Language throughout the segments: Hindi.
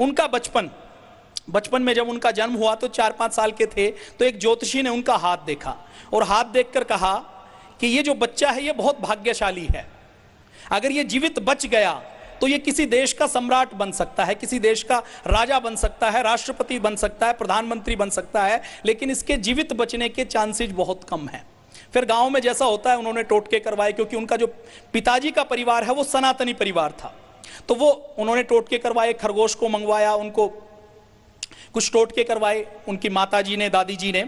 उनका बचपन में जब उनका जन्म हुआ तो 4-5 साल के थे, तो एक ज्योतिषी ने उनका हाथ देखा और हाथ देखकर कहा कि ये जो बच्चा है ये बहुत भाग्यशाली है, अगर ये जीवित बच गया तो ये किसी देश का सम्राट बन सकता है, किसी देश का राजा बन सकता है, राष्ट्रपति बन सकता है, प्रधानमंत्री बन सकता है, लेकिन इसके जीवित बचने के चांसेस बहुत कम हैं। फिर गांव में जैसा होता है उन्होंने टोटके करवाए, क्योंकि उनका जो पिताजी का परिवार है वो सनातनी परिवार था, तो वो उन्होंने टोटके करवाए, खरगोश को मंगवाया, उनको कुछ टोटके करवाए उनकी माताजी ने, दादी जी ने।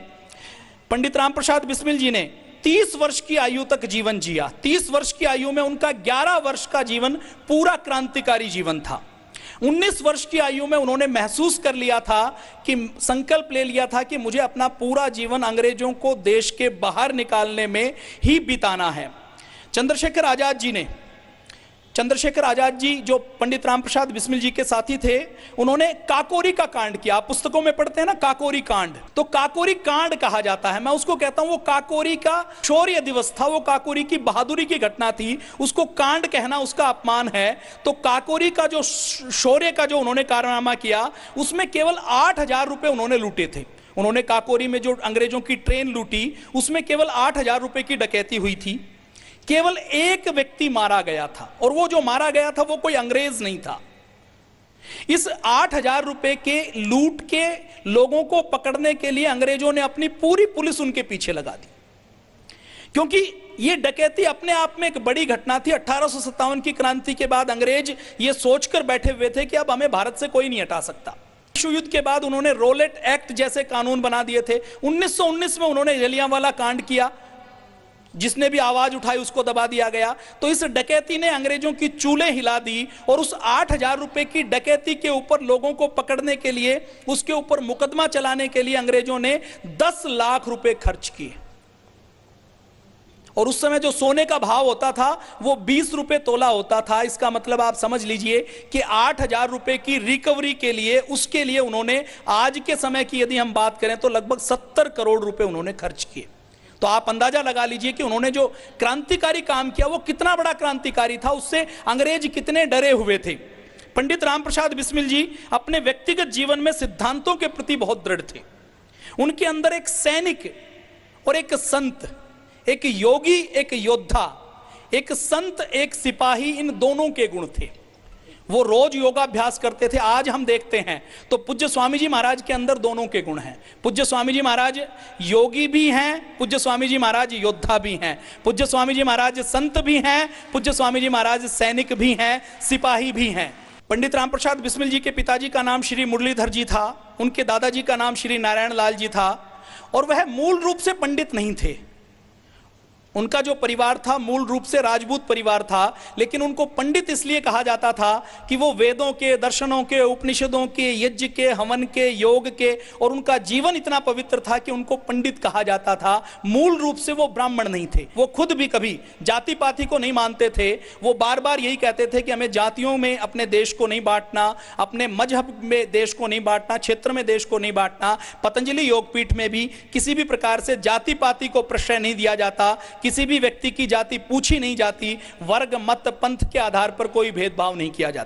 पंडित राम प्रसाद बिस्मिल जी ने 30 वर्ष की आयु तक जीवन जिया। 30 वर्ष की आयु में उनका 11 वर्ष का जीवन पूरा क्रांतिकारी जीवन था। 19 वर्ष की आयु में उन्होंने महसूस कर लिया था कि संकल्प ले लिया था कि मुझे अपना पूरा जीवन अंग्रेजों को देश के बाहर निकालने में ही बिताना है। चंद्रशेखर आजाद जी जो पंडित राम प्रसाद बिस्मिल जी के साथी थे, उन्होंने काकोरी का कांड किया। आप पुस्तकों में पढ़ते हैं ना काकोरी कांड, तो काकोरी कांड कहा जाता है। मैं उसको कहता हूं वो काकोरी का शौर्य दिवस था, वो काकोरी की बहादुरी की घटना थी, उसको कांड कहना उसका अपमान है। तो काकोरी का जो शौर्य का जो उन्होंने कारनामा किया, उसमें केवल 8,000 रुपए उन्होंने लूटे थे। उन्होंने काकोरी में जो अंग्रेजों की ट्रेन लूटी उसमें केवल 8,000 रुपए की डकैती हुई थी। केवल एक व्यक्ति मारा गया था, और वो जो मारा गया था वो कोई अंग्रेज नहीं था। इस 8,000 रुपए के लूट के लोगों को पकड़ने के लिए अंग्रेजों ने अपनी पूरी पुलिस उनके पीछे लगा दी, क्योंकि ये डकैती अपने आप में एक बड़ी घटना थी। 1857 की क्रांति के बाद अंग्रेज ये सोचकर बैठे हुए थे कि अब हमें भारत से कोई नहीं हटा सकता। विश्व युद्ध के बाद उन्होंने रोलेट एक्ट जैसे कानून बना दिए थे। 1919 में उन्होंने जलियांवाला कांड किया, जिसने भी आवाज उठाई उसको दबा दिया गया। तो इस डकैती ने अंग्रेजों की चूल्हे हिला दी, और उस 8,000 रुपए की डकैती के ऊपर लोगों को पकड़ने के लिए, उसके ऊपर मुकदमा चलाने के लिए अंग्रेजों ने 10 लाख रुपए खर्च किए। और उस समय जो सोने का भाव होता था वो 20 रुपए तोला होता था। इसका मतलब आप समझ लीजिए कि 8,000 रुपए की रिकवरी के लिए, उसके लिए उन्होंने आज के समय की यदि हम बात करें तो लगभग 70 करोड़ रुपए उन्होंने खर्च किए। तो आप अंदाजा लगा लीजिए कि उन्होंने जो क्रांतिकारी काम किया वो कितना बड़ा क्रांतिकारी था, उससे अंग्रेज कितने डरे हुए थे। पंडित राम प्रसाद बिस्मिल जी अपने व्यक्तिगत जीवन में सिद्धांतों के प्रति बहुत दृढ़ थे। उनके अंदर एक सैनिक और एक संत, एक योगी, एक योद्धा, एक संत, एक सिपाही, इन दोनों के गुण थे। वो रोज योगाभ्यास करते थे। आज हम देखते हैं तो पूज्य स्वामी जी महाराज के अंदर दोनों के गुण हैं। पूज्य स्वामी जी महाराज योगी भी हैं, पूज्य स्वामी जी महाराज योद्धा भी हैं, पूज्य स्वामी जी महाराज संत भी हैं, पूज्य स्वामी जी महाराज सैनिक भी हैं, सिपाही भी हैं। पंडित राम प्रसाद बिस्मिल जी के पिताजी का नाम श्री मुरलीधर जी था, उनके दादाजी का नाम श्री नारायण लाल जी था, और वह मूल रूप से पंडित नहीं थे। उनका जो परिवार था मूल रूप से राजपूत परिवार था, लेकिन उनको पंडित इसलिए कहा जाता था कि वो वेदों के, दर्शनों के, उपनिषदों के, यज्ञ के, हवन के, योग के, और उनका जीवन इतना पवित्र था कि उनको पंडित कहा जाता था। मूल रूप से वो ब्राह्मण नहीं थे। वो खुद भी कभी जाति पाति को नहीं मानते थे। वो बार बार यही कहते थे कि हमें जातियों में अपने देश को नहीं बांटना, अपने मजहब में देश को नहीं बांटना, क्षेत्र में देश को नहीं बांटना। पतंजलि योगपीठ में भी किसी भी प्रकार से जाति पाति को प्रश्रय नहीं दिया जाता, किसी भी व्यक्ति की जाति पूछी नहीं जाती, वर्ग, मत, पंथ के आधार पर कोई भेदभाव नहीं किया जाता।